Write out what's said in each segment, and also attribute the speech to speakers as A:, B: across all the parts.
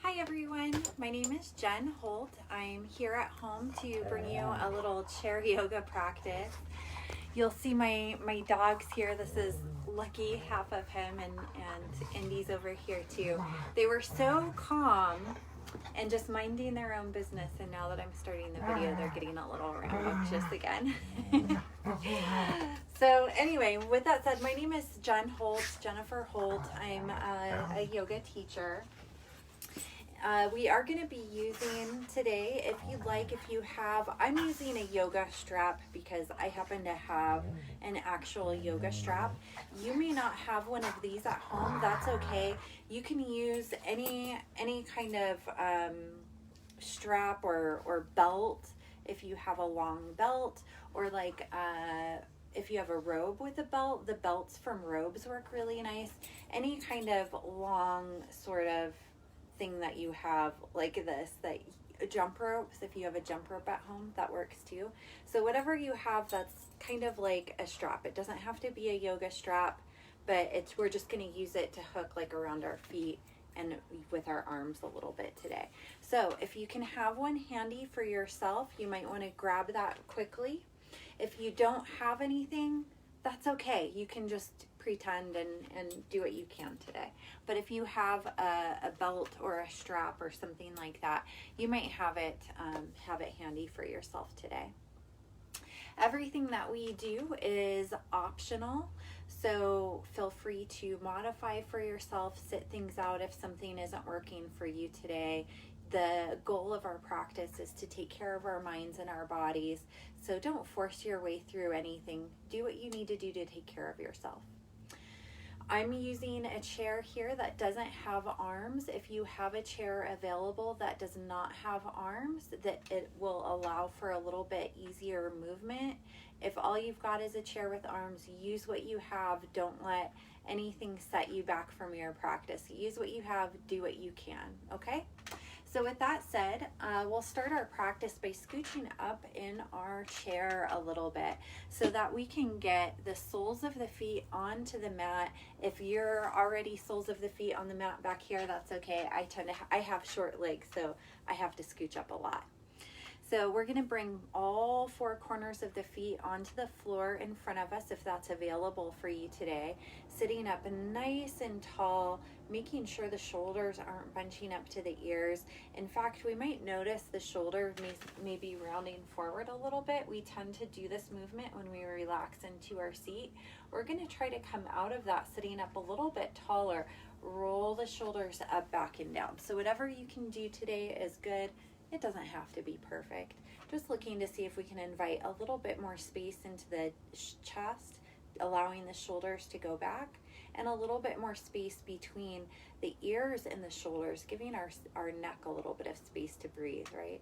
A: Hi everyone, my name is Jen Holt. I'm here at home to bring you a little chair yoga practice. You'll see my dogs here. This is Lucky, half of him, and Indy's over here too. They were so calm and just minding their own business, and now that I'm starting the video, they're getting a little rambunctious again. So anyway, with that said, my name is Jen Holt, Jennifer Holt. I'm a yoga teacher. We are going to be using today, if you'd like, if you have, I'm using a yoga strap because I happen to have an actual yoga strap. You may not have one of these at home. That's okay. You can use any kind of strap or belt if you have a long belt, or like if you have a robe with a belt. The belts from robes work really nice. Any kind of long sort of thing that you have like this, that jump ropes, if you have a jump rope at home, that works too. So whatever you have that's kind of like a strap, it doesn't have to be a yoga strap, but we're just going to use it to hook like around our feet and with our arms a little bit today. So if you can have one handy for yourself, you might want to grab that quickly. If you don't have anything, that's okay. You can just pretend and do what you can today. But if you have a belt or a strap or something like that, you might have it handy for yourself today. Everything that we do is optional, so feel free to modify for yourself, sit things out if something isn't working for you today. The goal of our practice is to take care of our minds and our bodies, so don't force your way through anything. Do what you need to do to take care of yourself. I'm using a chair here that doesn't have arms. If you have a chair available that does not have arms, that it will allow for a little bit easier movement. If all you've got is a chair with arms, use what you have. Don't let anything set you back from your practice. Use what you have, do what you can, okay? So with that said, we'll start our practice by scooching up in our chair a little bit so that we can get the soles of the feet onto the mat. If you're already soles of the feet on the mat back here, that's okay. I have short legs, so I have to scooch up a lot. So we're going to bring all four corners of the feet onto the floor in front of us if that's available for you today. Sitting up nice and tall, making sure the shoulders aren't bunching up to the ears. In fact, we might notice the shoulder may be rounding forward a little bit. We tend to do this movement when we relax into our seat. We're going to try to come out of that sitting up a little bit taller. Roll the shoulders up, back, and down. So whatever you can do today is good. It doesn't have to be perfect. Just looking to see if we can invite a little bit more space into the chest, allowing the shoulders to go back, and a little bit more space between the ears and the shoulders, giving our neck a little bit of space to breathe, right?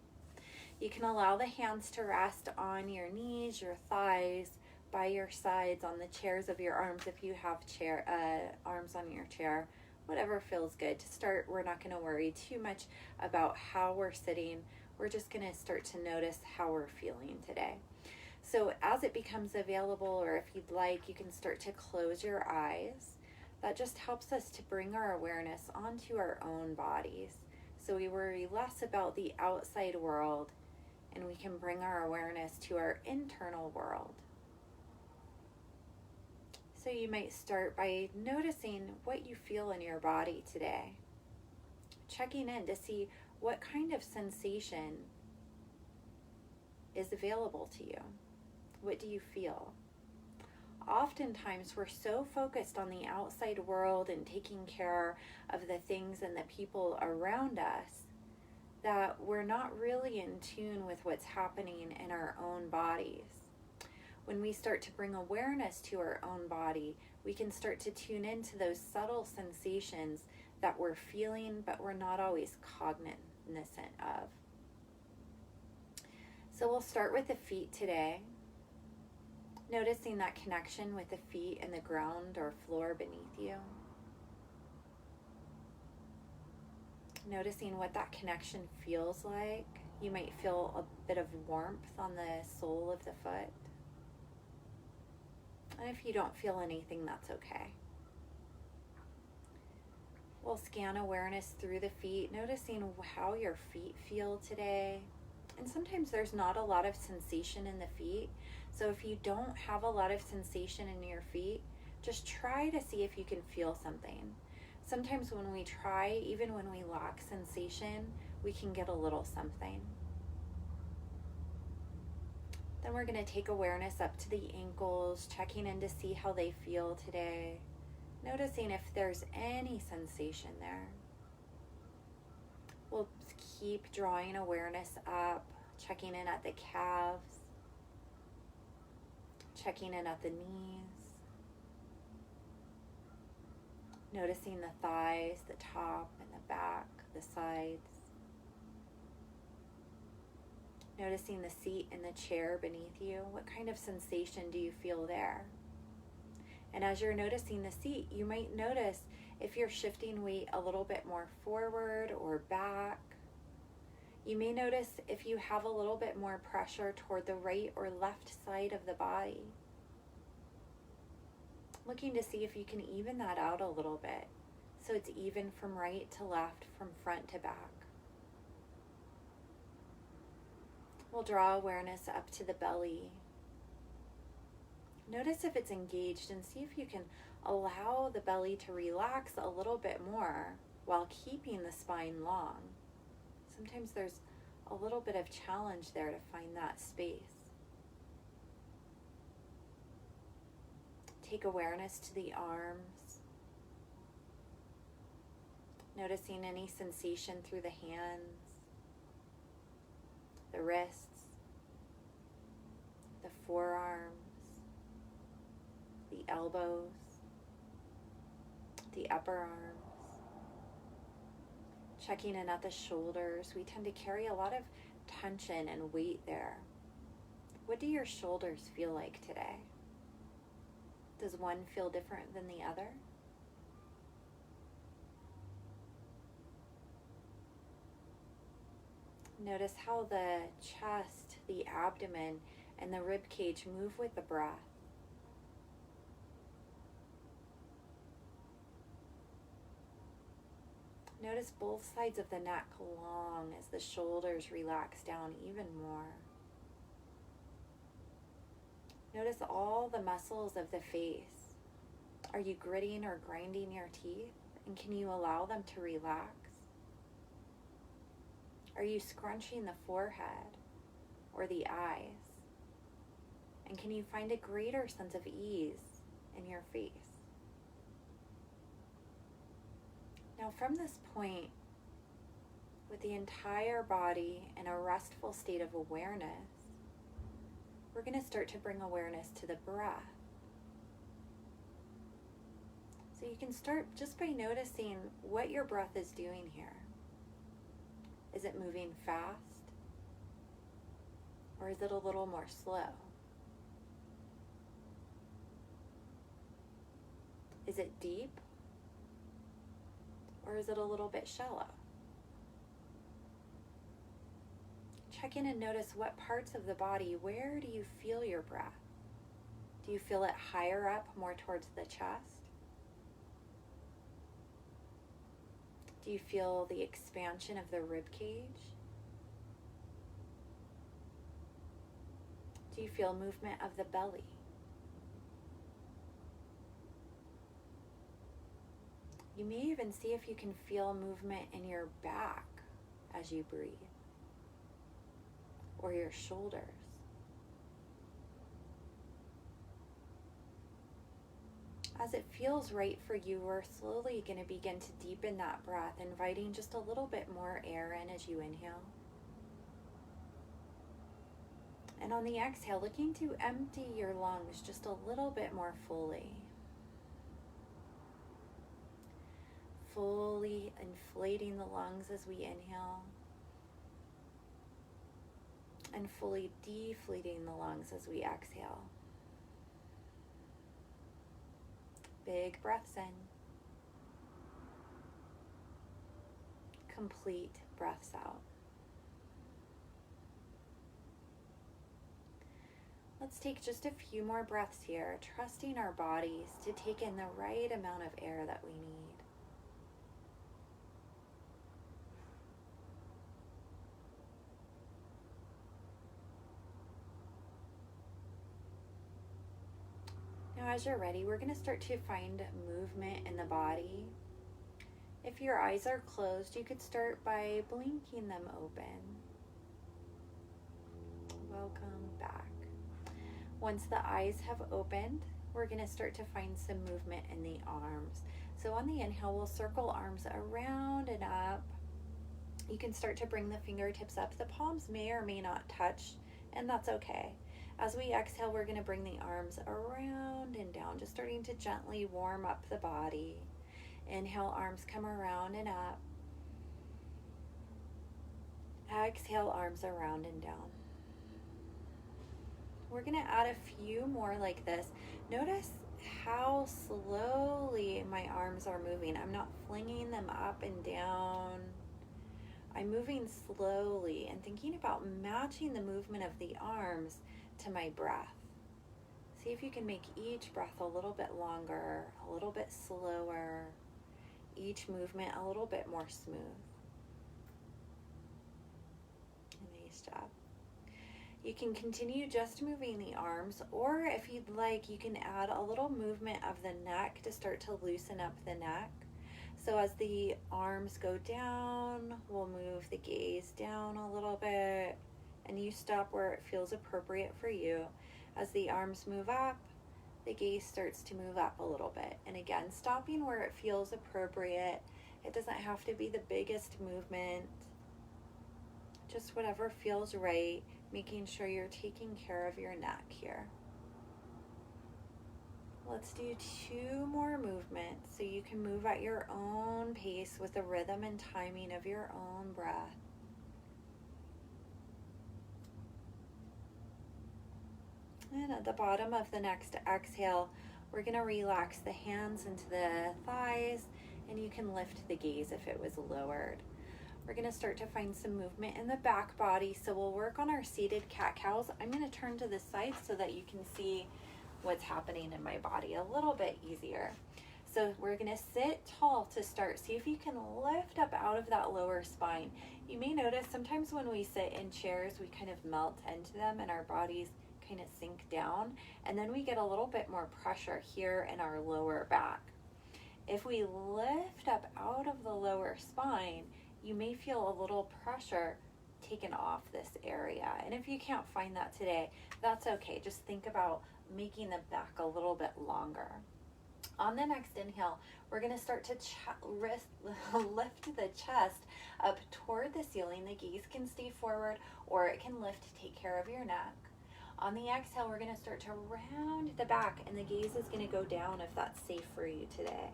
A: You can allow the hands to rest on your knees, your thighs, by your sides, on the chairs of your arms if you have arms on your chair. Whatever feels good. To start, we're not going to worry too much about how we're sitting. We're just going to start to notice how we're feeling today. So as it becomes available, or if you'd like, you can start to close your eyes. That just helps us to bring our awareness onto our own bodies. So we worry less about the outside world, and we can bring our awareness to our internal world. So you might start by noticing what you feel in your body today. Checking in to see what kind of sensation is available to you. What do you feel? Oftentimes we're so focused on the outside world and taking care of the things and the people around us that we're not really in tune with what's happening in our own bodies. When we start to bring awareness to our own body, we can start to tune into those subtle sensations that we're feeling, but we're not always cognizant of. So we'll start with the feet today, noticing that connection with the feet and the ground or floor beneath you. Noticing what that connection feels like. You might feel a bit of warmth on the sole of the foot. And if you don't feel anything, that's okay. We'll scan awareness through the feet, noticing how your feet feel today. And sometimes there's not a lot of sensation in the feet. So if you don't have a lot of sensation in your feet, just try to see if you can feel something. Sometimes when we try, even when we lack sensation, we can get a little something. Then we're going to take awareness up to the ankles, checking in to see how they feel today. Noticing if there's any sensation there. We'll keep drawing awareness up, checking in at the calves, checking in at the knees, noticing the thighs, the top and the back, the sides. Noticing the seat and the chair beneath you. What kind of sensation do you feel there? And as you're noticing the seat, you might notice if you're shifting weight a little bit more forward or back. You may notice if you have a little bit more pressure toward the right or left side of the body. Looking to see if you can even that out a little bit, so it's even from right to left, from front to back. We'll draw awareness up to the belly. Notice if it's engaged and see if you can allow the belly to relax a little bit more while keeping the spine long. Sometimes there's a little bit of challenge there to find that space. Take awareness to the arms. Noticing any sensation through the hands, the wrists, the forearms, the elbows, the upper arms. Checking in at the shoulders. We tend to carry a lot of tension and weight there. What do your shoulders feel like today? Does one feel different than the other? Notice how the chest, the abdomen, and the rib cage move with the breath. Notice both sides of the neck long as the shoulders relax down even more. Notice all the muscles of the face. Are you gritting or grinding your teeth? And can you allow them to relax? Are you scrunching the forehead or the eyes? And can you find a greater sense of ease in your face? Now from this point, with the entire body in a restful state of awareness, we're going to start to bring awareness to the breath. So you can start just by noticing what your breath is doing here. Is it moving fast? Or is it a little more slow? Is it deep? Or is it a little bit shallow? Check in and notice what parts of the body, where do you feel your breath? Do you feel it higher up, more towards the chest? Do you feel the expansion of the rib cage? Do you feel movement of the belly? You may even see if you can feel movement in your back as you breathe, or your shoulders. As it feels right for you, we're slowly going to begin to deepen that breath, inviting just a little bit more air in as you inhale. And on the exhale, looking to empty your lungs just a little bit more fully. Fully inflating the lungs as we inhale, and fully deflating the lungs as we exhale. Big breaths in. Complete breaths out. Let's take just a few more breaths here, trusting our bodies to take in the right amount of air that we need. Now, as you're ready, we're going to start to find movement in the body. If your eyes are closed, you could start by blinking them open. Welcome back. Once the eyes have opened, we're going to start to find some movement in the arms. So on the inhale, we'll circle arms around and up. You can start to bring the fingertips up. The palms may or may not touch, and that's okay. As we exhale, we're going to bring the arms around and down, just starting to gently warm up the body. Inhale, arms come around and up. Exhale, arms around and down. We're going to add a few more like this. Notice how slowly my arms are moving. I'm not flinging them up and down. I'm moving slowly and thinking about matching the movement of the arms to my breath. See if you can make each breath a little bit longer, a little bit slower, each movement a little bit more smooth. Nice job. You can continue just moving the arms, or if you'd like, you can add a little movement of the neck to start to loosen up the neck. So as the arms go down, we'll move the gaze down a little bit, and you stop where it feels appropriate for you. As the arms move up, the gaze starts to move up a little bit. And again, stopping where it feels appropriate. It doesn't have to be the biggest movement. Just whatever feels right, making sure you're taking care of your neck here. Let's do 2 more movements so you can move at your own pace with the rhythm and timing of your own breath. And at the bottom of the next exhale, we're going to relax the hands into the thighs, and you can lift the gaze if it was lowered. We're going to start to find some movement in the back body, so we'll work on our seated cat-cows. I'm going to turn to the side so that you can see what's happening in my body a little bit easier. So we're going to sit tall to start. See if you can lift up out of that lower spine. You may notice sometimes when we sit in chairs, we kind of melt into them and our bodies kind of sink down, and then we get a little bit more pressure here in our lower back. If we lift up out of the lower spine, you may feel a little pressure taken off this area. And if you can't find that today, that's okay. Just think about making the back a little bit longer. On the next inhale, we're going to start to lift the chest up toward the ceiling. The gaze can stay forward or it can lift to take care of your neck. On the exhale, we're going to start to round the back, and the gaze is going to go down if that's safe for you today.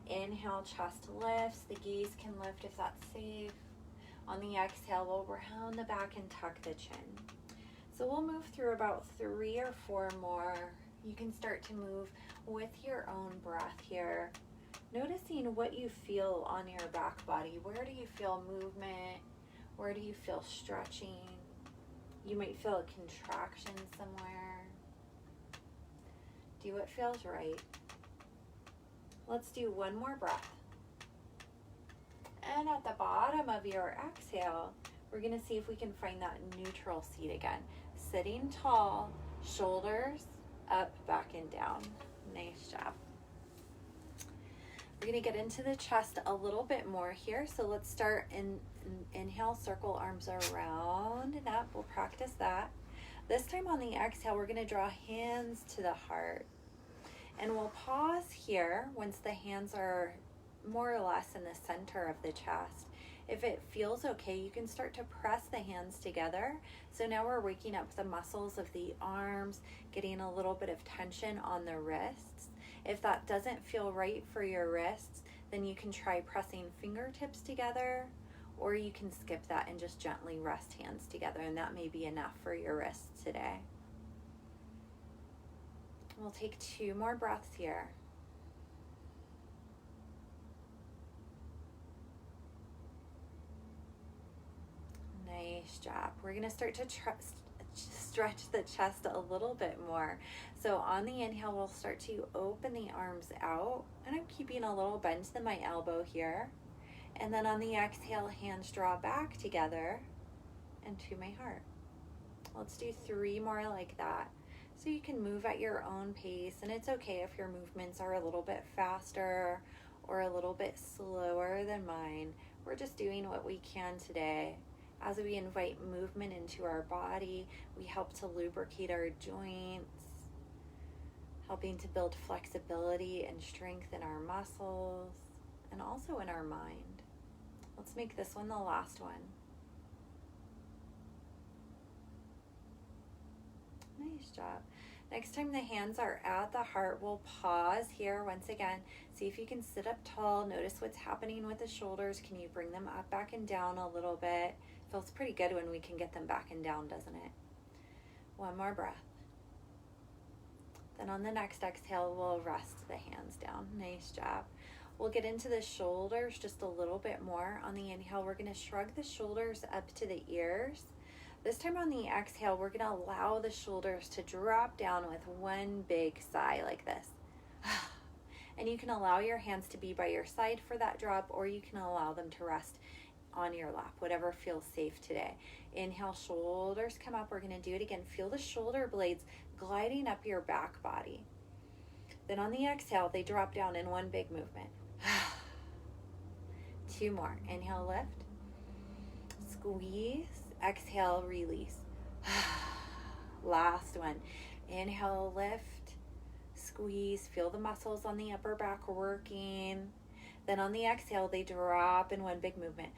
A: Inhale, chest lifts. The gaze can lift if that's safe. On the exhale, we'll round the back and tuck the chin. So we'll move through about 3 or 4 more. You can start to move with your own breath here, noticing what you feel on your back body. Where do you feel movement? Where do you feel stretching? You might feel a contraction somewhere. Do what feels right. Let's do 1 more breath. And at the bottom of your exhale, we're going to see if we can find that neutral seat again. Sitting tall, shoulders up, back, and down. Nice job. We're going to get into the chest a little bit more here. So let's start inhale, circle arms around and up. We'll practice that. This time on the exhale, we're going to draw hands to the heart. And we'll pause here once the hands are more or less in the center of the chest. If it feels okay, you can start to press the hands together. So now we're waking up the muscles of the arms, getting a little bit of tension on the wrists. If that doesn't feel right for your wrists, then you can try pressing fingertips together, or you can skip that and just gently rest hands together, and that may be enough for your wrists today. We'll take 2 more breaths here. Nice job. We're going to start to stretch the chest a little bit more. So on the inhale, we'll start to open the arms out, and I'm keeping a little bend to my elbow here. And then on the exhale, hands draw back together and to my heart. Let's do 3 more like that. So you can move at your own pace, and it's okay if your movements are a little bit faster or a little bit slower than mine. We're just doing what we can today. As we invite movement into our body, we help to lubricate our joints, helping to build flexibility and strength in our muscles and also in our mind. Let's make this one the last one. Nice job. Next time the hands are at the heart, we'll pause here once again. See if you can sit up tall. Notice what's happening with the shoulders. Can you bring them up, back, and down a little bit? Feels pretty good when we can get them back and down, doesn't it? One more breath. Then on the next exhale, we'll rest the hands down. Nice job. We'll get into the shoulders just a little bit more. On the inhale, we're going to shrug the shoulders up to the ears. This time on the exhale, we're going to allow the shoulders to drop down with one big sigh like this. And you can allow your hands to be by your side for that drop, or you can allow them to rest on your lap, whatever feels safe today. Inhale, shoulders come up. We're going to do it again. Feel the shoulder blades gliding up your back body. Then on the exhale, they drop down in one big movement. 2 more. Inhale, lift. Squeeze. Exhale, release. Last one. Inhale, lift. Squeeze. Feel the muscles on the upper back working. Then on the exhale, they drop in one big movement.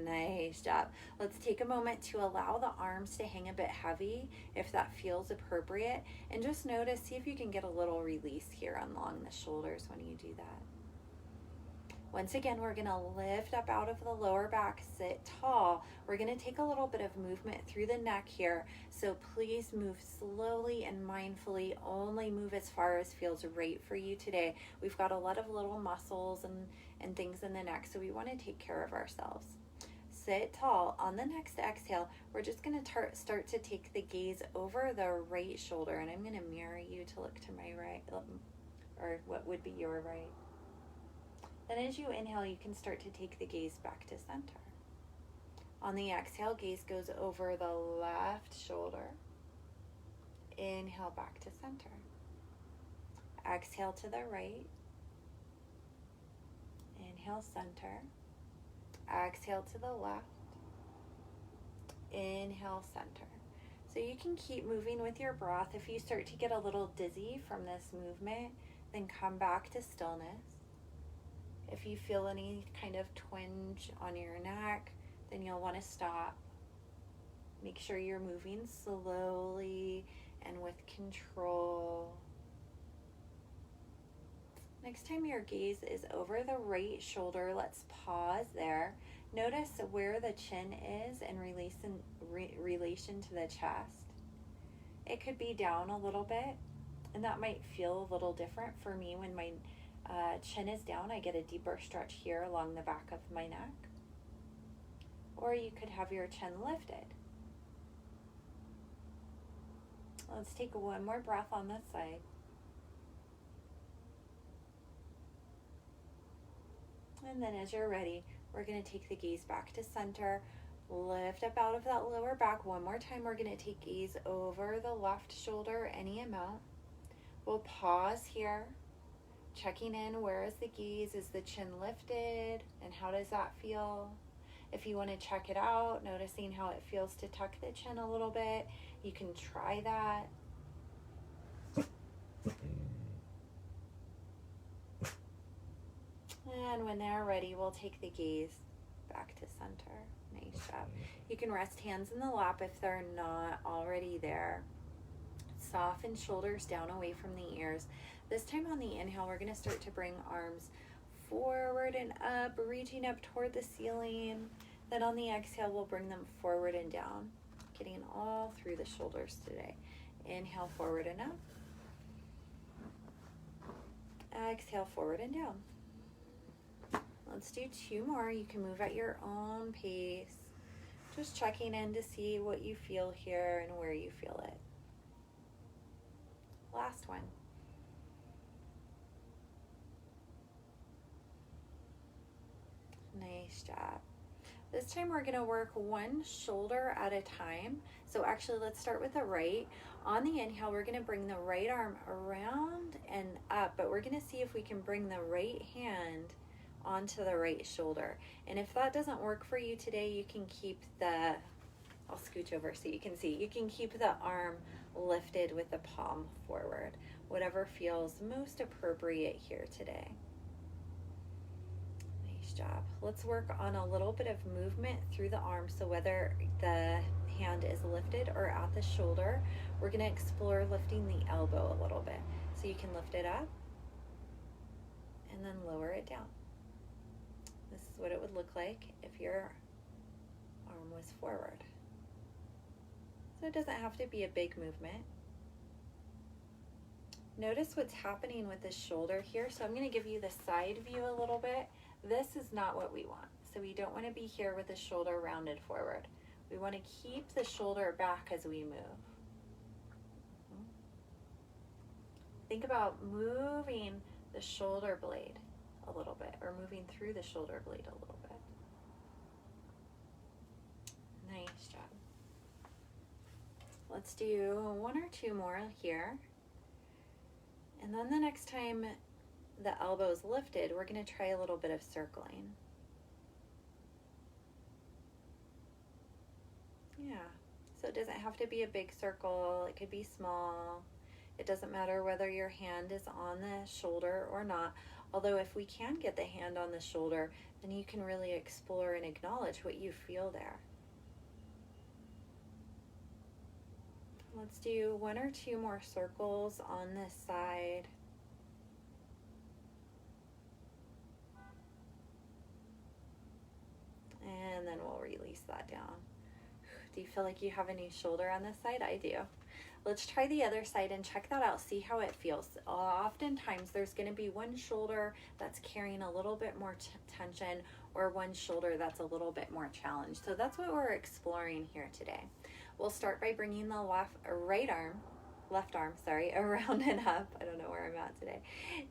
A: Nice job. Let's take a moment to allow the arms to hang a bit heavy if that feels appropriate. And just notice, see if you can get a little release here along the shoulders when you do that. Once again, we're going to lift up out of the lower back, sit tall. We're going to take a little bit of movement through the neck here. So please move slowly and mindfully. Only move as far as feels right for you today. We've got a lot of little muscles and things in the neck, so we want to take care of ourselves. Sit tall. On the next exhale, we're just going to start to take the gaze over the right shoulder, and I'm going to mirror you to look to my right, or what would be your right. Then as you inhale, you can start to take the gaze back to center. On the exhale, gaze goes over the left shoulder. Inhale back to center. Exhale to the right. Inhale, center. Exhale to the left. Inhale, center. So you can keep moving with your breath. If you start to get a little dizzy from this movement, then come back to stillness. If you feel any kind of twinge on your neck, then you'll want to stop. Make sure you're moving slowly and with control. Next time your gaze is over the right shoulder, let's pause there. Notice where the chin is in relation to the chest. It could be down a little bit, and that might feel a little different for me. When my chin is down, I get a deeper stretch here along the back of my neck. Or you could have your chin lifted. Let's take one more breath on this side. And then as you're ready, we're going to take the gaze back to center. Lift up out of that lower back. One more time, we're going to take gaze over the left shoulder, any amount. We'll pause here, checking in. Where is the gaze? Is the chin lifted? And how does that feel? If you want to check it out, noticing how it feels to tuck the chin a little bit, you can try that. And when they're ready, we'll take the gaze back to center. Nice job. You can rest hands in the lap if they're not already there. Soften shoulders down away from the ears. This time on the inhale, we're going to start to bring arms forward and up, reaching up toward the ceiling. Then on the exhale, we'll bring them forward and down, getting all through the shoulders today. Inhale, forward and up. Exhale, forward and down. Let's do 2 more. You can move at your own pace. Just checking in to see what you feel here and where you feel it. Last one. Nice job. This time we're gonna work one shoulder at a time. So actually, let's start with the right. On the inhale, we're gonna bring the right arm around and up, but we're gonna see if we can bring the right hand onto the right shoulder. And if that doesn't work for you today, you can keep the, I'll scooch over so you can see, you can keep the arm lifted with the palm forward, whatever feels most appropriate here today. Nice job. Let's work on a little bit of movement through the arm. So whether the hand is lifted or at the shoulder, we're going to explore lifting the elbow a little bit. So you can lift it up and then lower it down. This is what it would look like if your arm was forward. So it doesn't have to be a big movement. Notice what's happening with the shoulder here. So I'm going to give you the side view a little bit. This is not what we want. So we don't want to be here with the shoulder rounded forward. We want to keep the shoulder back as we move. Think about moving the shoulder blade a little bit, or moving through the shoulder blade a little bit. Nice job. Let's do one or two more here. And then the next time the elbow's lifted, we're going to try a little bit of circling. Yeah, so it doesn't have to be a big circle. It could be small. It doesn't matter whether your hand is on the shoulder or not. Although if we can get the hand on the shoulder, then you can really explore and acknowledge what you feel there. Let's do one or two more circles on this side. And then we'll release that down. Do you feel like you have a new shoulder on this side? I do. Let's try the other side and check that out. See how it feels. Oftentimes there's going to be one shoulder that's carrying a little bit more tension, or one shoulder that's a little bit more challenged. So that's what we're exploring here today. We'll start by bringing the left arm, around and up. I don't know where I'm at today.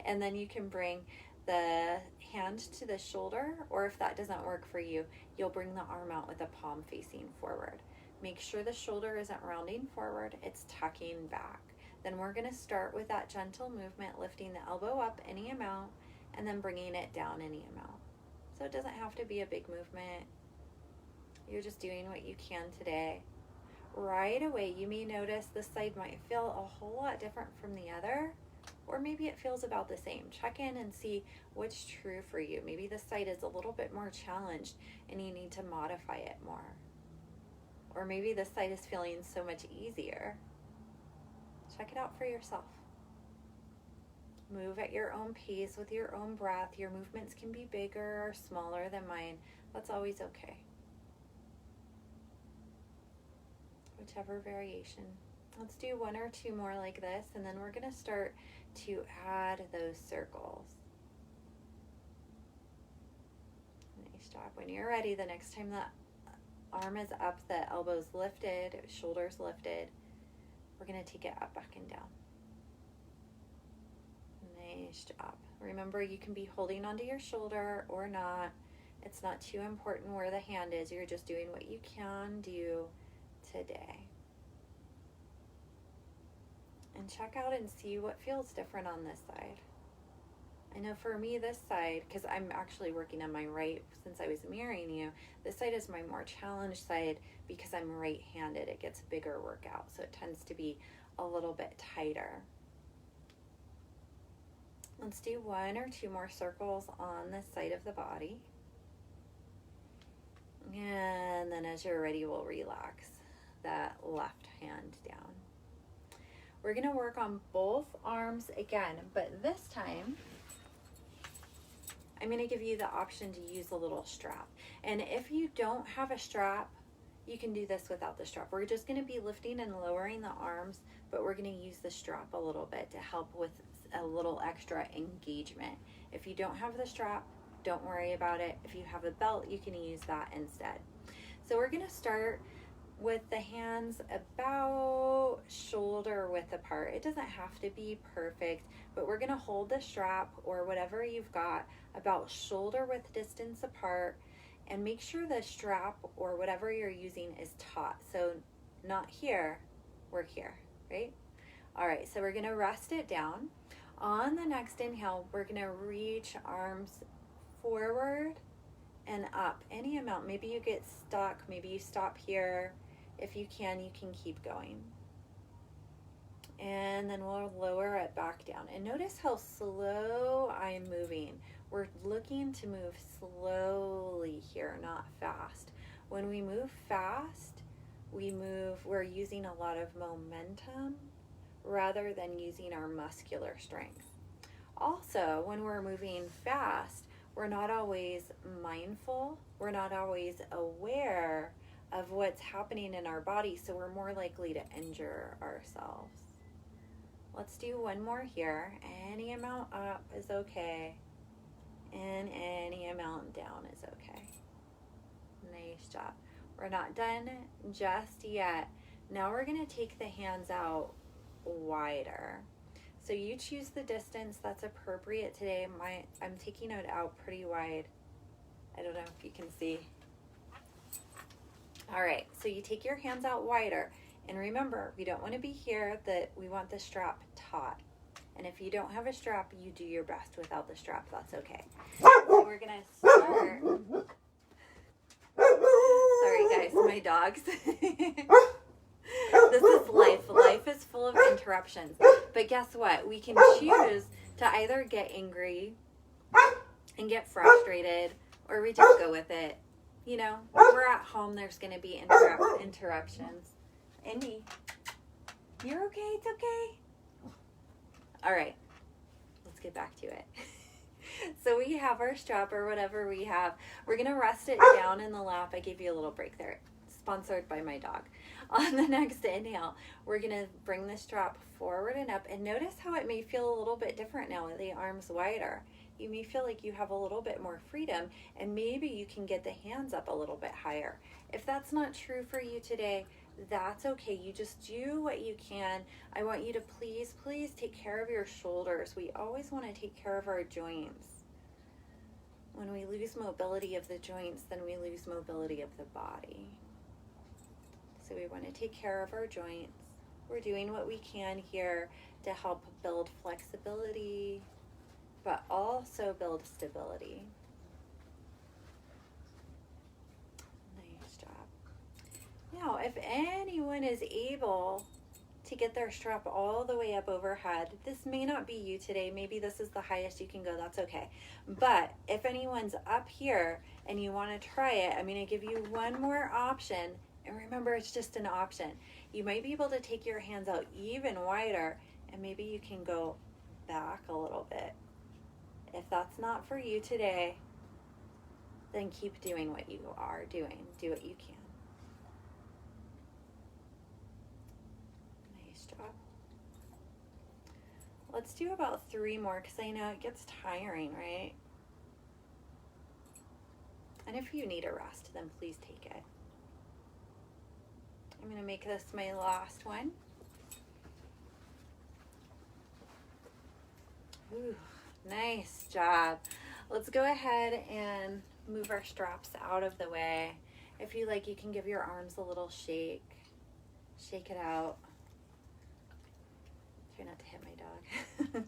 A: And then you can bring the hand to the shoulder, or if that doesn't work for you, you'll bring the arm out with the palm facing forward. Make sure the shoulder isn't rounding forward, it's tucking back. Then we're going to start with that gentle movement, lifting the elbow up any amount and then bringing it down any amount. So it doesn't have to be a big movement. You're just doing what you can today. Right away, you may notice this side might feel a whole lot different from the other, or maybe it feels about the same. Check in and see what's true for you. Maybe this side is a little bit more challenged and you need to modify it more. Or maybe this side is feeling so much easier. Check it out for yourself. Move at your own pace with your own breath. Your movements can be bigger or smaller than mine. That's always okay. Whichever variation. Let's do one or two more like this, and then we're going to start to add those circles. Nice job. When you're ready, the next time the arm is up, the elbow's lifted, shoulders lifted, we're going to take it up, back, and down. Nice job. Remember, you can be holding onto your shoulder or not. It's not too important where the hand is. You're just doing what you can do today. And check out and see what feels different on this side. I know for me, this side, because I'm actually working on my right since I was mirroring you, this side is my more challenged side because I'm right-handed. It gets bigger workout, so it tends to be a little bit tighter. Let's do one or two more circles on this side of the body. And then as you're ready, we'll relax that left hand down. We're going to work on both arms again, but this time I'm going to give you the option to use a little strap. And if you don't have a strap, you can do this without the strap. We're just going to be lifting and lowering the arms, but we're going to use the strap a little bit to help with a little extra engagement. If you don't have the strap, don't worry about it. If you have a belt, you can use that instead. So we're going to start with the hands about shoulder width apart. It doesn't have to be perfect, but we're going to hold the strap or whatever you've got about shoulder width distance apart, And make sure the strap or whatever you're using is taut. So not here, we're here, right? All right, so we're gonna rest it down. On the next inhale, we're gonna reach arms forward and up, any amount. Maybe you get stuck, maybe you stop here. If you can keep going. And then we'll lower it back down. And notice how slow I'm moving. We're looking to move slowly here, not fast. When we move fast, we're using a lot of momentum rather than using our muscular strength. Also, when we're moving fast, we're not always mindful. We're not always aware of what's happening in our body, so we're more likely to injure ourselves. Let's do one more here. Any amount up is okay, and any amount down is okay. Nice job. We're not done just yet. Now we're going to take the hands out wider. So you choose the distance that's appropriate today. I'm taking it out pretty wide. I don't know if you can see. All right, so you take your hands out wider. And remember, we don't want to be here, that we want the strap taut. And if you don't have a strap, you do your best without the strap. That's okay. So we're going to start. Sorry, guys, my dogs. This is life. Life is full of interruptions. But guess what? We can choose to either get angry and get frustrated, or we just go with it. You know, when we're at home, there's going to be interruptions. Indy, you're okay? It's okay. All right, let's get back to it. So we have our strap or whatever we have. We're going to rest it down in the lap. I gave you a little break there. Sponsored by my dog. On the next inhale, we're going to bring the strap forward and up. And notice how it may feel a little bit different now with the arms wider. You may feel like you have a little bit more freedom, and maybe you can get the hands up a little bit higher. If that's not true for you today, that's okay. You just do what you can. I want you to please take care of your shoulders. We always want to take care of our joints. When we lose mobility of the joints, then we lose mobility of the body. So we want to take care of our joints. We're doing what we can here to help build flexibility, but also build stability. Nice job. Now, if anyone is able to get their strap all the way up overhead, this may not be you today. Maybe this is the highest you can go. That's okay. But if anyone's up here and you want to try it, I'm going to give you one more option. And remember, it's just an option. You might be able to take your hands out even wider, and maybe you can go back a little bit. If that's not for you today, then keep doing what you are doing. Do what you can. Nice job. Let's do about 3 more, because I know it gets tiring, right? And if you need a rest, then please take it. I'm going to make this my last one. Ooh, nice job. Let's go ahead and move our straps out of the way. If you like, you can give your arms a little shake. Shake it out. Try not to hit my dog.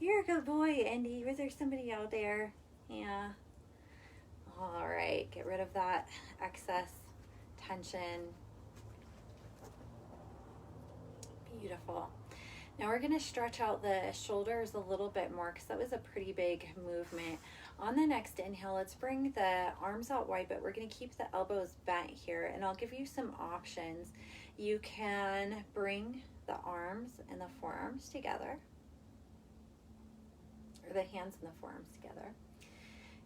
A: You're a good boy, Andy. Was there somebody out there? Yeah. All right. Get rid of that excess tension. Beautiful. Now we're going to stretch out the shoulders a little bit more, because that was a pretty big movement. On the next inhale, let's bring the arms out wide, but we're going to keep the elbows bent here, and I'll give you some options. You can bring the arms and the forearms together, or the hands and the forearms together.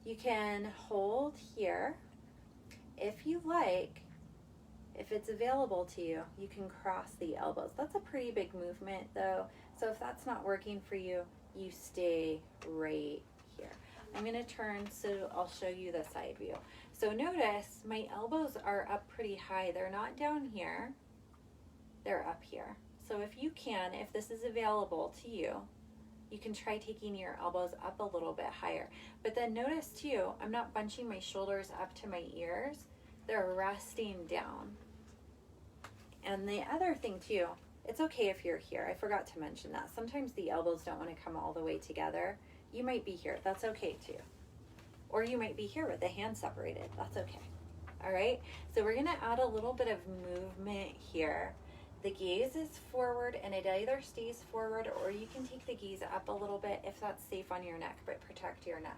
A: You can hold here. If you like, if it's available to you, you can cross the elbows. That's a pretty big movement though. So if that's not working for you, you stay right here. I'm going to turn so I'll show you the side view. So notice my elbows are up pretty high. They're not down here. They're up here. So if you can, if this is available to you, You can try taking your elbows up a little bit higher. But then notice too, I'm not bunching my shoulders up to my ears. They're resting down. And the other thing too, it's okay if you're here. I forgot to mention that. Sometimes the elbows don't want to come all the way together. You might be here. That's okay too. Or you might be here with the hands separated. That's okay. All right. So we're going to add a little bit of movement here. The gaze is forward, and it either stays forward or you can take the gaze up a little bit if that's safe on your neck, but protect your neck.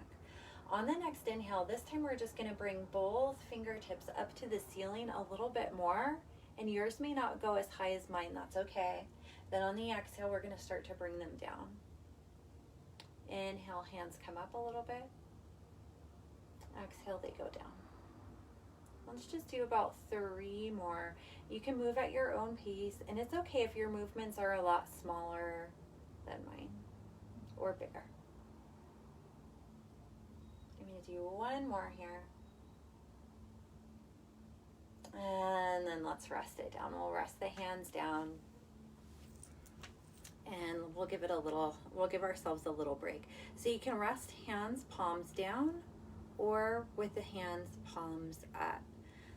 A: On the next inhale, this time we're just going to bring both fingertips up to the ceiling a little bit more, and yours may not go as high as mine. That's okay. Then on the exhale, we're going to start to bring them down. Inhale, hands come up a little bit. Exhale, they go down. Let's just do about 3 more. You can move at your own pace, and it's okay if your movements are a lot smaller than mine or bigger. I'm going to do 1 more here. And then let's rest it down. We'll rest the hands down. And we'll give ourselves a little break. So you can rest hands, palms down, or with the hands, palms up.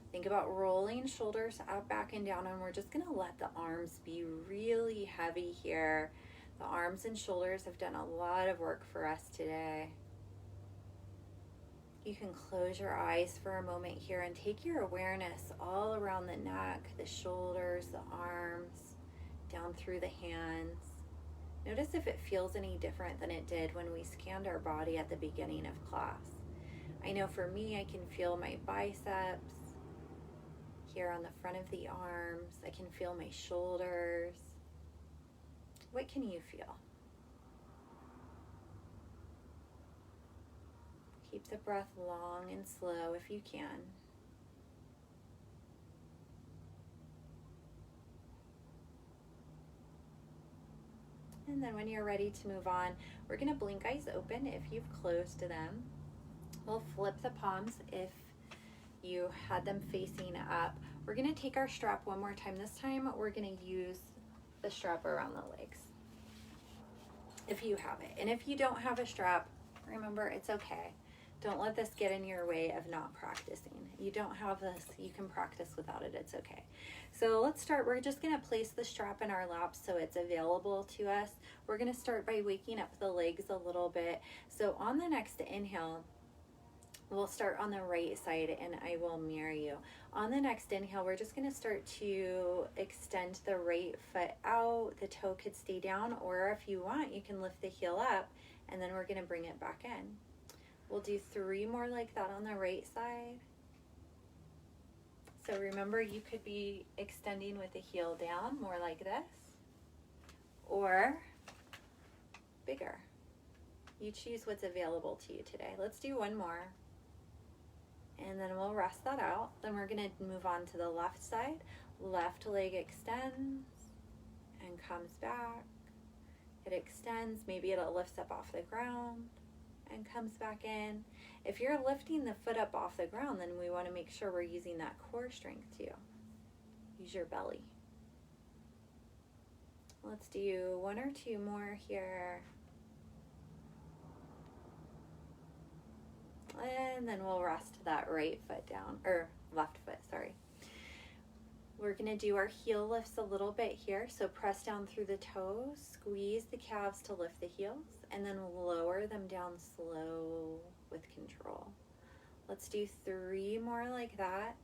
A: Think about rolling shoulders out, back, and down, and we're just going to let the arms be really heavy here. The arms and shoulders have done a lot of work for us today. You can close your eyes for a moment here and take your awareness all around the neck, the shoulders, the arms, down through the hands. Notice if it feels any different than it did when we scanned our body at the beginning of class. I know for me, I can feel my biceps here on the front of the arms. I can feel my shoulders. What can you feel? Keep the breath long and slow if you can. And then when you're ready to move on, we're going to blink eyes open if you've closed them. We'll flip the palms if you had them facing up. We're going to take our strap one more time. This time we're going to use the strap around the legs if you have it. And if you don't have a strap, remember, it's okay. Don't let this get in your way of not practicing. You don't have this, you can practice without it, it's okay. So let's start. We're just going to place the strap in our laps so it's available to us. We're going to start by waking up the legs a little bit. So on the next inhale, we'll start on the right side and I will mirror you. On the next inhale, we're just going to start to extend the right foot out. The toe could stay down, or if you want, you can lift the heel up, and then we're going to bring it back in. We'll do 3 more like that on the right side. So remember, you could be extending with the heel down, more like this, or bigger. You choose what's available to you today. Let's do 1 more. And then we'll rest that out. Then we're going to move on to the left side. Left leg extends and comes back. It extends. Maybe it lifts up off the ground and comes back in. If you're lifting the foot up off the ground, then we want to make sure we're using that core strength too. Use your belly. Let's do 1 or 2 more here. And then we'll rest that right foot down, or left foot, sorry. We're going to do our heel lifts a little bit here. So press down through the toes, squeeze the calves to lift the heels, and then lower them down slow with control. Let's do 3 more like that.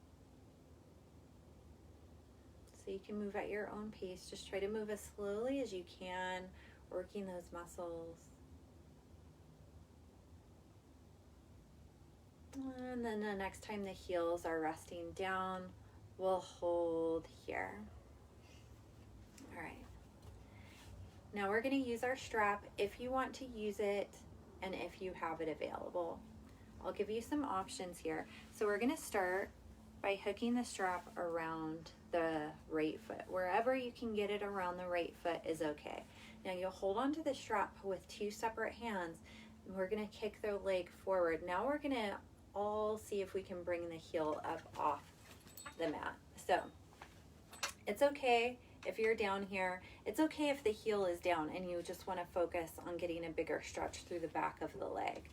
A: So you can move at your own pace. Just try to move as slowly as you can, working those muscles. And then the next time the heels are resting down, we'll hold here. All right. Now we're going to use our strap if you want to use it and if you have it available. I'll give you some options here. So we're going to start by hooking the strap around the right foot. Wherever you can get it around the right foot is okay. Now you'll hold onto the strap with 2 separate hands, and we're going to kick the leg forward. Now we're going to all see if we can bring the heel up off the mat. So it's okay if you're down here, it's okay if the heel is down and you just want to focus on getting a bigger stretch through the back of the leg.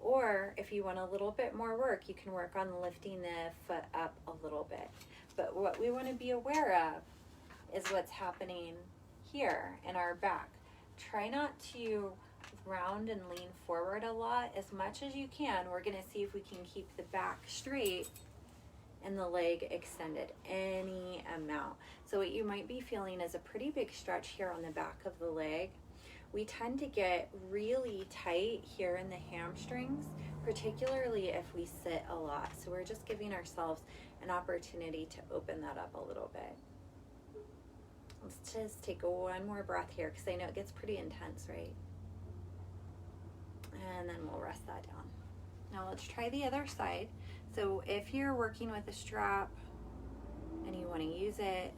A: Or if you want a little bit more work, you can work on lifting the foot up a little bit. But what we want to be aware of is what's happening here in our back. Try not to round and lean forward a lot. As much as you can, we're going to see if we can keep the back straight and the leg extended any amount. So what you might be feeling is a pretty big stretch here on the back of the leg. We tend to get really tight here in the hamstrings, particularly if we sit a lot. So we're just giving ourselves an opportunity to open that up a little bit. Let's just take one more breath here because I know it gets pretty intense, right? And then we'll rest that down. Now let's try the other side. So if you're working with a strap and you want to use it,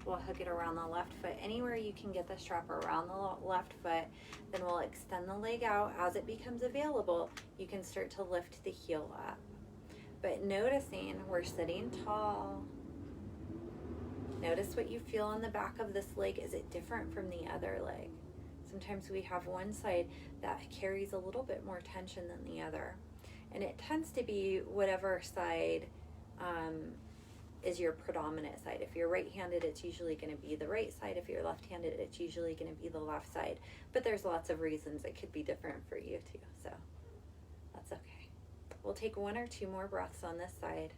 A: we'll hook it around the left foot. Anywhere you can get the strap around the left foot, then we'll extend the leg out. As it becomes available, you can start to lift the heel up. But noticing we're sitting tall. Notice what you feel on the back of this leg. Is it different from the other leg? Sometimes we have one side that carries a little bit more tension than the other. And it tends to be whatever side is your predominant side. If you're right-handed, it's usually going to be the right side. If you're left-handed, it's usually going to be the left side. But there's lots of reasons it could be different for you too. So that's okay. We'll take one or two more breaths on this side.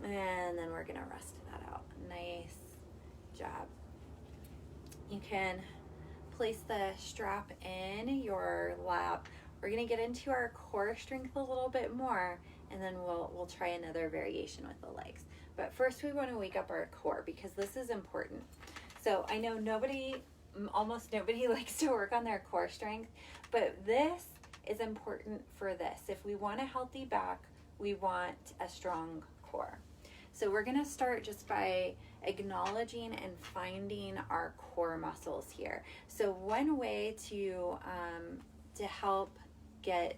A: And then we're going to rest that out. Nice job. You can place the strap in your lap. We're going to get into our core strength a little bit more, and then we'll try another variation with the legs. But first we want to wake up our core because this is important. So I know almost nobody likes to work on their core strength, but this is important for this. If we want a healthy back, we want a strong core. So we're going to start just by acknowledging and finding our core muscles here. So one way to help get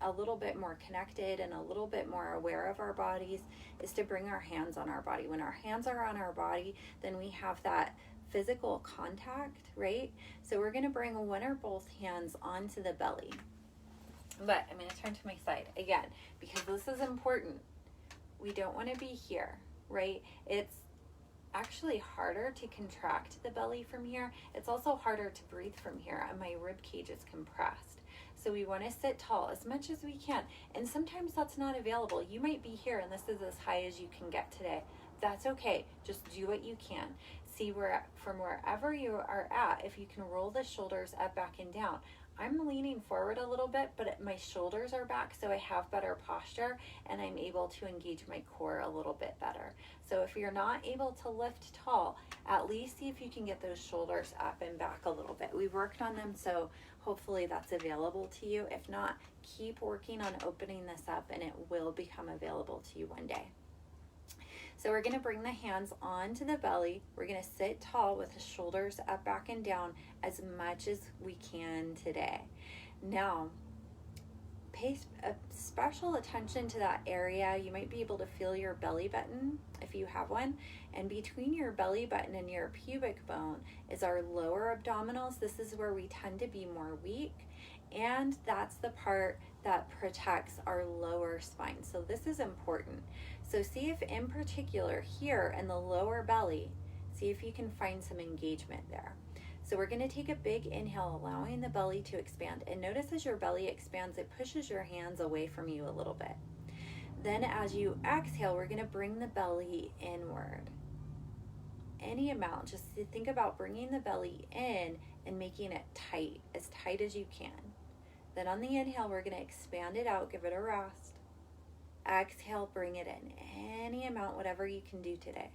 A: a little bit more connected and a little bit more aware of our bodies is to bring our hands on our body. When our hands are on our body, then we have that physical contact, right? So we're going to bring one or both hands onto the belly. But I'm going to turn to my side again because this is important. We don't want to be here, right? It's actually harder to contract the belly from here. It's also harder to breathe from here, and my rib cage is compressed. So we want to sit tall as much as we can. And sometimes that's not available. You might be here and this is as high as you can get today. That's okay. Just do what you can. See from wherever you are at, if you can roll the shoulders up, back, and down. I'm leaning forward a little bit, but my shoulders are back, so I have better posture and I'm able to engage my core a little bit better. So if you're not able to lift tall, at least see if you can get those shoulders up and back a little bit. We've worked on them, so hopefully that's available to you. If not, keep working on opening this up and it will become available to you one day. So we're going to bring the hands onto the belly. We're going to sit tall with the shoulders up, back, and down as much as we can today. Now, pay special attention to that area. You might be able to feel your belly button if you have one. And between your belly button and your pubic bone is our lower abdominals. This is where we tend to be more weak. And that's the part that protects our lower spine. So this is important. So see if in particular here in the lower belly, see if you can find some engagement there. So we're going to take a big inhale, allowing the belly to expand. And notice as your belly expands, it pushes your hands away from you a little bit. Then as you exhale, we're going to bring the belly inward. Any amount, just think about bringing the belly in and making it tight as you can. Then on the inhale, we're going to expand it out, give it a rest. Exhale, bring it in. Any amount, whatever you can do today.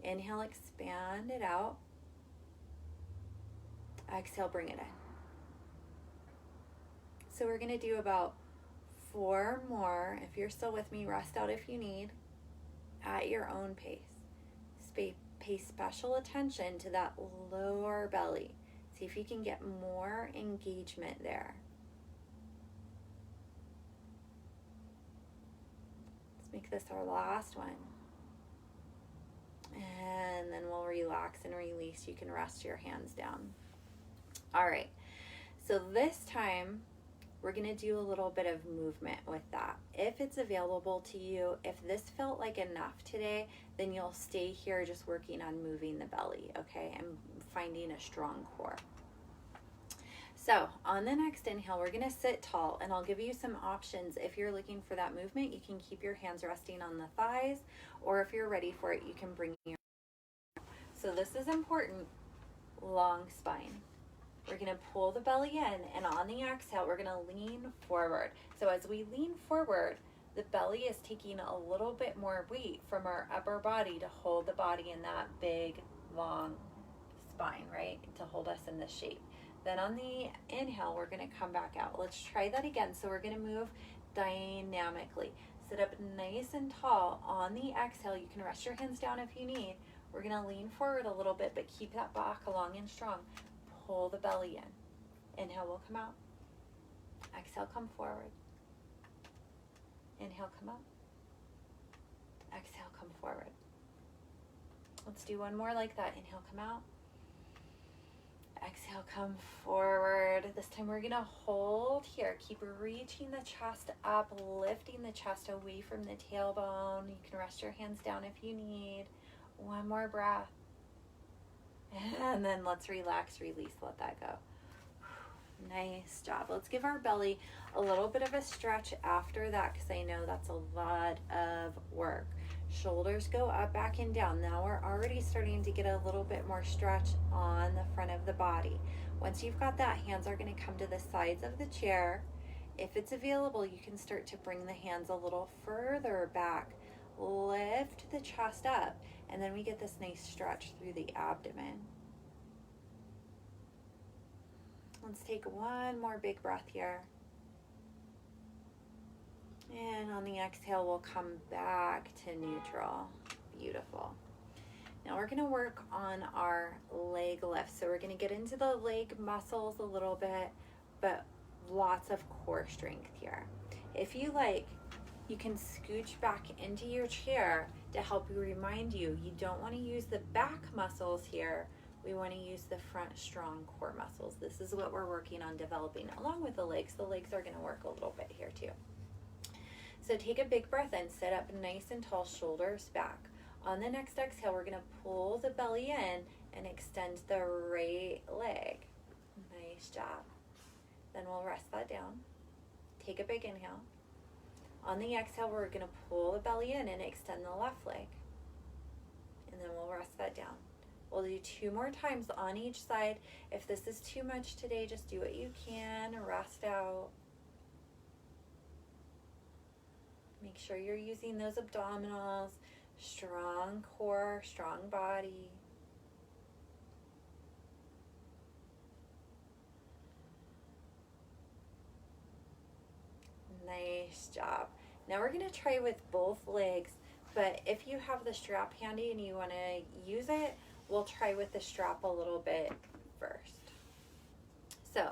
A: Inhale, expand it out. Exhale, bring it in. So we're going to do about 4 more. If you're still with me, rest out if you need at your own pace. Pay special attention to that lower belly. See if you can get more engagement there. Make this our last one. And then we'll relax and release. You can rest your hands down. All right. So this time, we're going to do a little bit of movement with that. If it's available to you, if this felt like enough today, then you'll stay here just working on moving the belly, okay, and finding a strong core. So on the next inhale, we're going to sit tall, and I'll give you some options. If you're looking for that movement, you can keep your hands resting on the thighs, or if you're ready for it, you can bring your... So this is important, long spine. We're going to pull the belly in, and on the exhale, we're going to lean forward. So as we lean forward, the belly is taking a little bit more weight from our upper body to hold the body in that big, long spine, right? To hold us in this shape. Then on the inhale, we're going to come back out. Let's try that again. So we're going to move dynamically. Sit up nice and tall. On the exhale, you can rest your hands down if you need. We're going to lean forward a little bit, but keep that back long and strong. Pull the belly in. Inhale will come out. Exhale, come forward. Inhale, come up. Exhale, come forward. Let's do one more like that. Inhale, come out. Exhale, come forward. This time we're going to hold here. Keep reaching the chest up, lifting the chest away from the tailbone. You can rest your hands down if you need. One more breath. And then let's relax, release, let that go. Nice job. Let's give our belly a little bit of a stretch after that, because I know that's a lot of work. Shoulders go up, back, and down. Now we're already starting to get a little bit more stretch on the front of the body. Once you've got that, hands are going to come to the sides of the chair. If it's available, you can start to bring the hands a little further back. Lift the chest up, and then we get this nice stretch through the abdomen. Let's take one more big breath here. And on the exhale, we'll come back to neutral. Beautiful. Now we're going to work on our leg lifts. So we're going to get into the leg muscles a little bit, but lots of core strength here. If you like, you can scooch back into your chair to help you remind you don't want to use the back muscles here. We want to use the front strong core muscles. This is what we're working on developing along with the legs. The legs are going to work a little bit here too. So take a big breath in, sit up nice and tall, shoulders back. On the next exhale, we're going to pull the belly in and extend the right leg. Nice job. Then we'll rest that down. Take a big inhale. On the exhale, we're going to pull the belly in and extend the left leg. And then we'll rest that down. We'll do 2 more times on each side. If this is too much today, just do what you can, rest out. Make sure you're using those abdominals, strong core, strong body. Nice job. Now we're going to try with both legs, but if you have the strap handy and you want to use it, we'll try with the strap a little bit first. So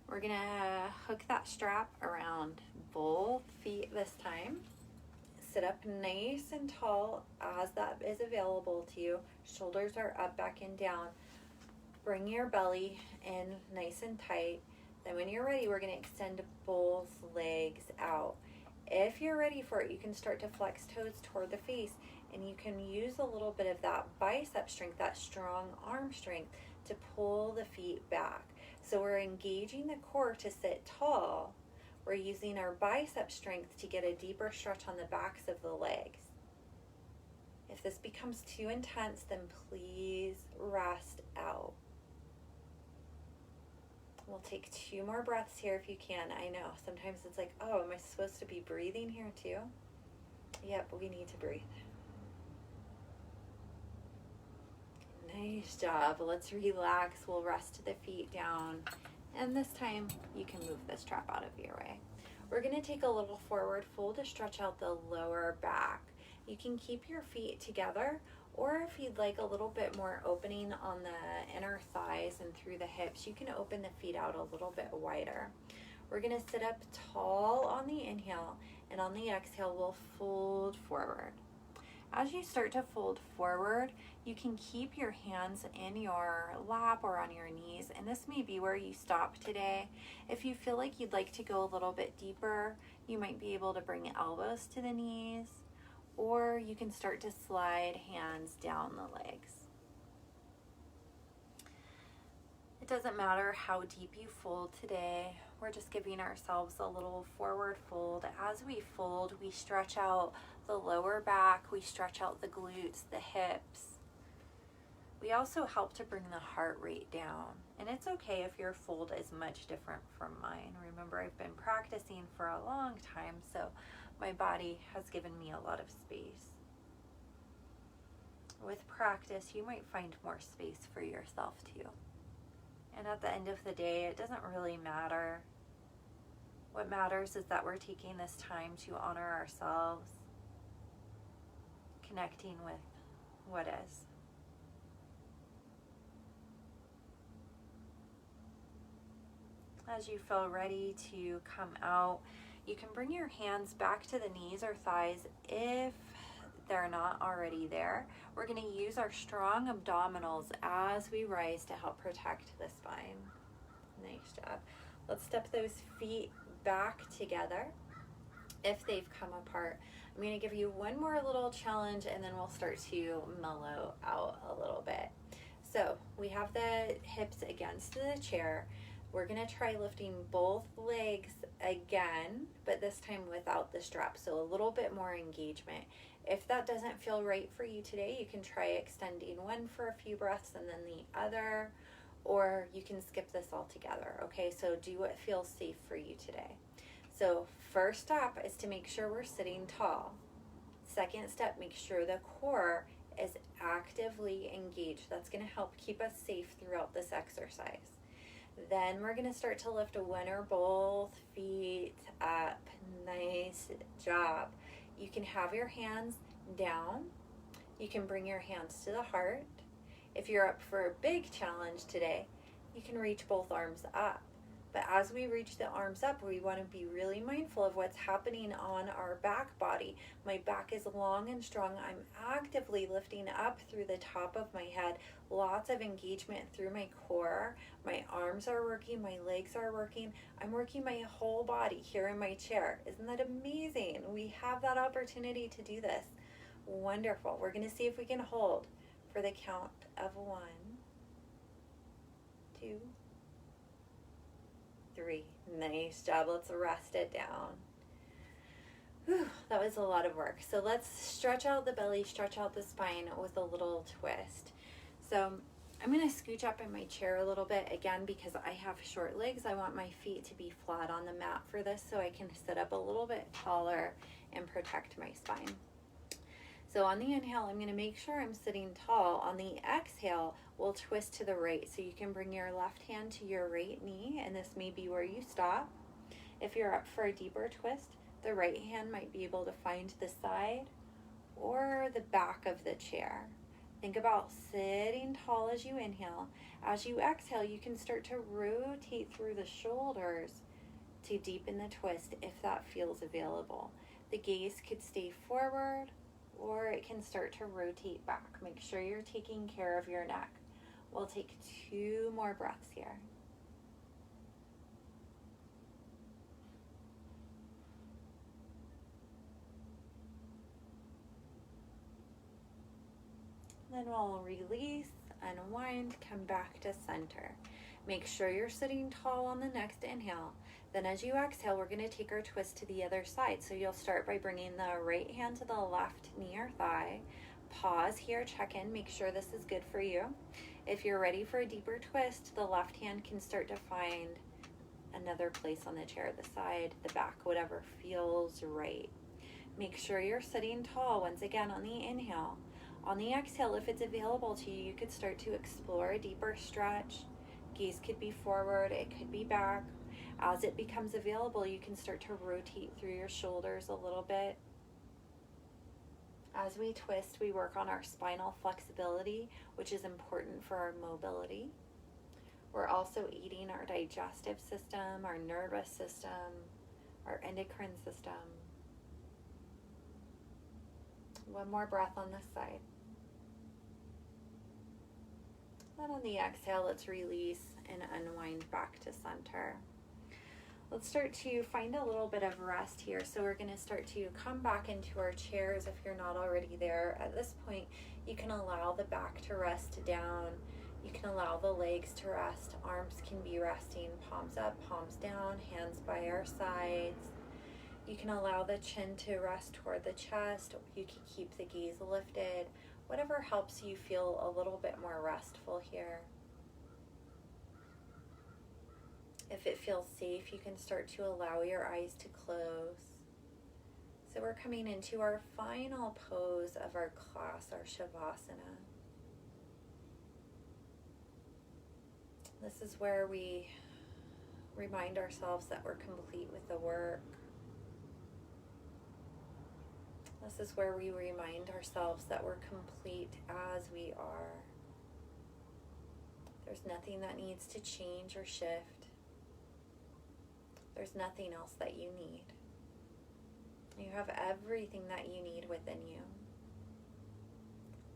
A: we're going to hook that strap around both feet this time. Sit up nice and tall as that is available to you. Shoulders are up, back, and down. Bring your belly in nice and tight. Then when you're ready, we're going to extend both legs out. If you're ready for it, you can start to flex toes toward the face, and you can use a little bit of that bicep strength, that strong arm strength, to pull the feet back. So we're engaging the core to sit tall. We're using our bicep strength to get a deeper stretch on the backs of the legs. If this becomes too intense, then please rest out. We'll take 2 more breaths here if you can. I know, sometimes it's like, oh, am I supposed to be breathing here too? Yep, we need to breathe. Nice job. Let's relax. We'll rest the feet down. And this time, you can move the strap out of your way. We're going to take a little forward fold to stretch out the lower back. You can keep your feet together, or if you'd like a little bit more opening on the inner thighs and through the hips, you can open the feet out a little bit wider. We're going to sit up tall on the inhale, and on the exhale, we'll fold forward. As you start to fold forward, you can keep your hands in your lap or on your knees, and this may be where you stop today. If you feel like you'd like to go a little bit deeper, you might be able to bring elbows to the knees, or you can start to slide hands down the legs. It doesn't matter how deep you fold today. We're just giving ourselves a little forward fold. As we fold, we stretch out the lower back, we stretch out the glutes, the hips. We also help to bring the heart rate down. And it's okay if your fold is much different from mine. Remember, I've been practicing for a long time, so my body has given me a lot of space. With practice, you might find more space for yourself too. And at the end of the day, it doesn't really matter. What matters is that we're taking this time to honor ourselves, connecting with what is. As you feel ready to come out, you can bring your hands back to the knees or thighs if they're not already there. We're going to use our strong abdominals as we rise to help protect the spine. Nice job. Let's step those feet back together if they've come apart. I'm going to give you one more little challenge, and then we'll start to mellow out a little bit. So we have the hips against the chair. We're going to try lifting both legs again, but this time without the strap, so a little bit more engagement. If that doesn't feel right for you today, you can try extending one for a few breaths and then the other, or you can skip this altogether, okay? So do what feels safe for you today. So first step is to make sure we're sitting tall. Second step, make sure the core is actively engaged. That's going to help keep us safe throughout this exercise. Then we're going to start to lift one or both feet up. Nice job. You can have your hands down. You can bring your hands to the heart. If you're up for a big challenge today, you can reach both arms up. But as we reach the arms up, we want to be really mindful of what's happening on our back body. My back is long and strong. I'm actively lifting up through the top of my head. Lots of engagement through my core. My arms are working, my legs are working. I'm working my whole body here in my chair. Isn't that amazing? We have that opportunity to do this. Wonderful. We're going to see if we can hold for the count of 1, 2, 3. Nice job. Let's rest it down. Whew, that was a lot of work. So let's stretch out the belly, stretch out the spine with a little twist. So I'm going to scooch up in my chair a little bit again because I have short legs. I want my feet to be flat on the mat for this so I can sit up a little bit taller and protect my spine. So on the inhale, I'm going to make sure I'm sitting tall. On the exhale, we'll twist to the right. So you can bring your left hand to your right knee, and this may be where you stop. If you're up for a deeper twist, the right hand might be able to find the side or the back of the chair. Think about sitting tall as you inhale. As you exhale, you can start to rotate through the shoulders to deepen the twist if that feels available. The gaze could stay forward, or it can start to rotate back. Make sure you're taking care of your neck. We'll take 2 more breaths here. Then we'll release, unwind, come back to center. Make sure you're sitting tall on the next inhale. Then as you exhale, we're going to take our twist to the other side. So you'll start by bringing the right hand to the left knee or thigh. Pause here, check in, make sure this is good for you. If you're ready for a deeper twist, the left hand can start to find another place on the chair, the side, the back, whatever feels right. Make sure you're sitting tall once again on the inhale. On the exhale, if it's available to you, you could start to explore a deeper stretch. Gaze could be forward, it could be back. As it becomes available, you can start to rotate through your shoulders a little bit. As we twist, we work on our spinal flexibility, which is important for our mobility. We're also aiding our digestive system, our nervous system, our endocrine system. One more breath on this side. Then on the exhale, let's release and unwind back to center. Let's start to find a little bit of rest here. So we're going to start to come back into our chairs if you're not already there. At this point, you can allow the back to rest down. You can allow the legs to rest. Arms can be resting, palms up, palms down, hands by our sides. You can allow the chin to rest toward the chest. You can keep the gaze lifted. Whatever helps you feel a little bit more restful here. If it feels safe, you can start to allow your eyes to close. So we're coming into our final pose of our class, our Shavasana. This is where we remind ourselves that we're complete with the work. This is where we remind ourselves that we're complete as we are. There's nothing that needs to change or shift. There's nothing else that you need. You have everything that you need within you.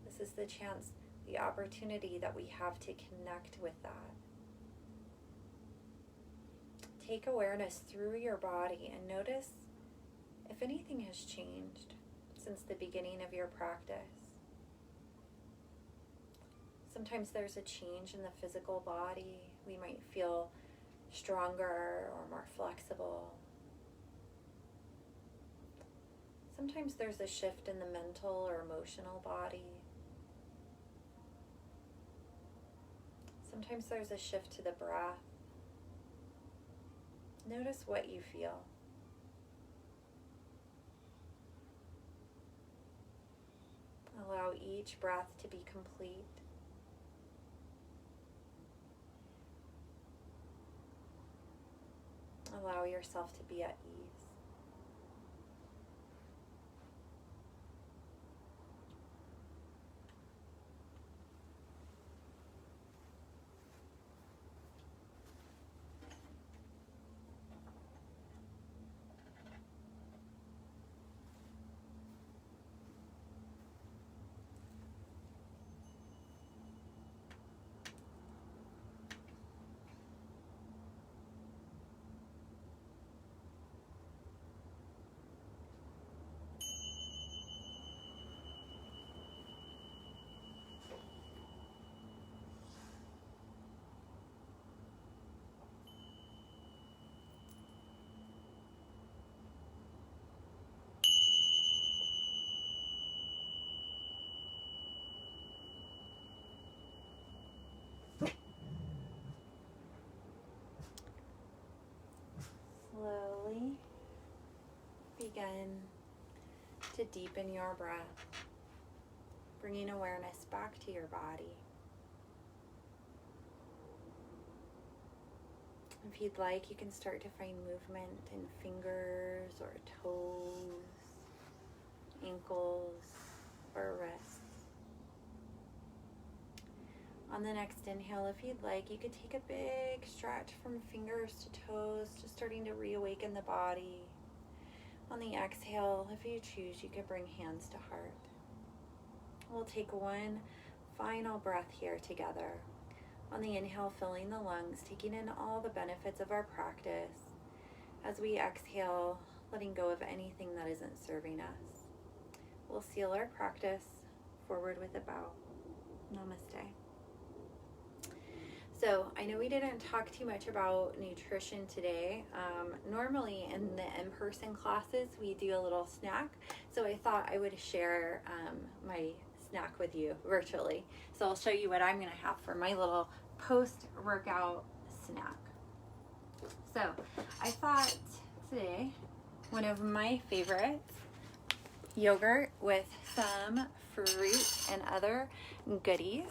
A: This is the chance, the opportunity that we have to connect with that. Take awareness through your body and notice if anything has changed since the beginning of your practice. Sometimes there's a change in the physical body. We might feel stronger or more flexible. Sometimes there's a shift in the mental or emotional body. Sometimes there's a shift to the breath. Notice what you feel. Allow each breath to be complete. Allow yourself to be at ease. Slowly begin to deepen your breath, bringing awareness back to your body. If you'd like, you can start to find movement in fingers or toes, ankles, or wrists. On the next inhale, if you'd like, you could take a big stretch from fingers to toes, just starting to reawaken the body. On the exhale, if you choose, you could bring hands to heart. We'll take one final breath here together. On the inhale, filling the lungs, taking in all the benefits of our practice. As we exhale, letting go of anything that isn't serving us. We'll seal our practice forward with a bow. Namaste. So I know we didn't talk too much about nutrition today. Normally in the in-person classes, we do a little snack. So I thought I would share my snack with you virtually. So I'll show you what I'm going to have for my little post-workout snack. So I thought today, one of my favorites, yogurt with some fruit and other goodies.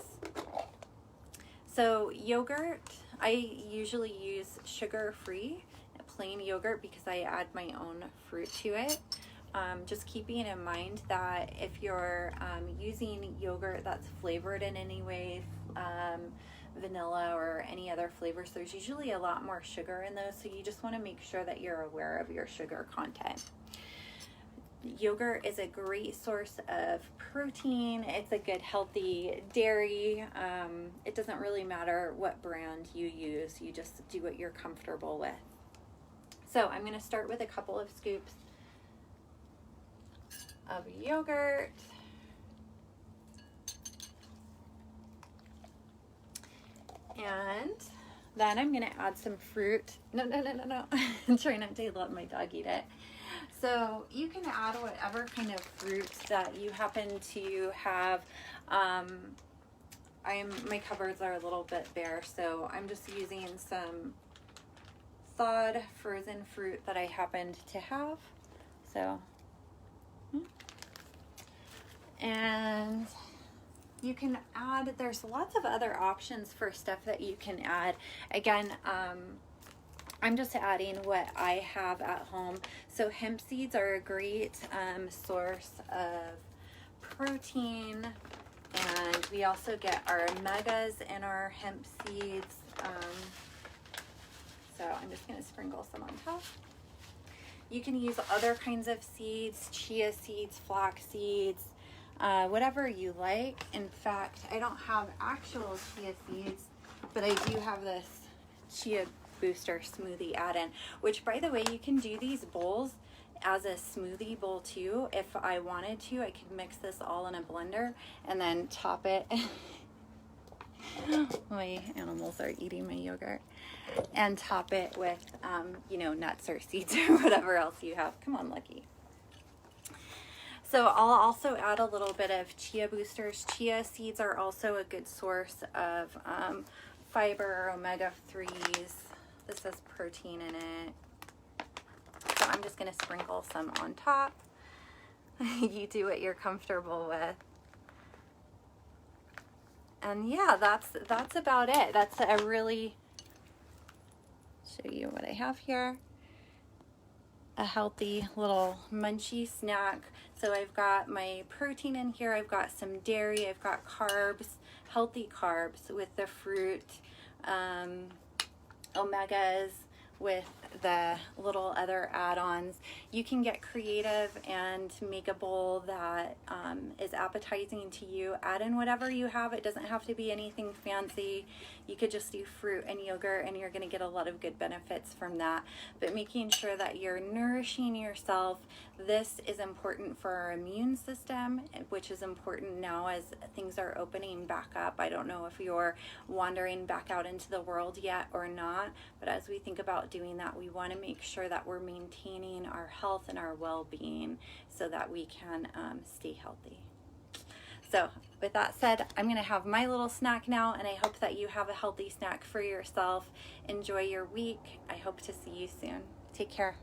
A: So yogurt, I usually use sugar-free, plain yogurt because I add my own fruit to it. Just keeping in mind that if you're using yogurt that's flavored in any way, vanilla or any other flavors, there's usually a lot more sugar in those, so you just want to make sure that you're aware of your sugar content. Yogurt is a great source of protein. It's a good healthy dairy. It doesn't really matter what brand you use. You just do what you're comfortable with. So I'm going to start with a couple of scoops of yogurt. And then I'm going to add some fruit. No. I'm trying not to let my dog eat it. So you can add whatever kind of fruit that you happen to have. My cupboards are a little bit bare, so I'm just using some thawed frozen fruit that I happened to have. So, and you can add, there's lots of other options for stuff that you can add. Again, I'm just adding what I have at home. So hemp seeds are a great source of protein, and we also get our omegas in our hemp seeds. So I'm just going to sprinkle some on top. You can use other kinds of seeds, chia seeds, flax seeds, whatever you like. In fact, I don't have actual chia seeds, but I do have this chia booster smoothie add-in, which, by the way, you can do these bowls as a smoothie bowl too. If I wanted to, I could mix this all in a blender and then top it. My animals are eating my yogurt. And top it with nuts or seeds or whatever else you have. Come on, Lucky. So I'll also add a little bit of chia boosters. Chia seeds are also a good source of fiber, omega-3s. This has protein in it. So I'm just going to sprinkle some on top. You do what you're comfortable with. And yeah, that's about it. That's a really, show you what I have here. A healthy little munchy snack. So I've got my protein in here. I've got some dairy. I've got carbs, healthy carbs with the fruit, omegas with the little other add-ons. You can get creative and make a bowl that is appetizing to you. Add in whatever you have. It doesn't have to be anything fancy. You could just do fruit and yogurt, and you're going to get a lot of good benefits from that. But making sure that you're nourishing yourself. This is important for our immune system, which is important now as things are opening back up. I don't know if you're wandering back out into the world yet or not, but as we think about doing that, we want to make sure that we're maintaining our health and our well-being so that we can stay healthy. So with that said, I'm going to have my little snack now, and I hope that you have a healthy snack for yourself. Enjoy your week. I hope to see you soon. Take care.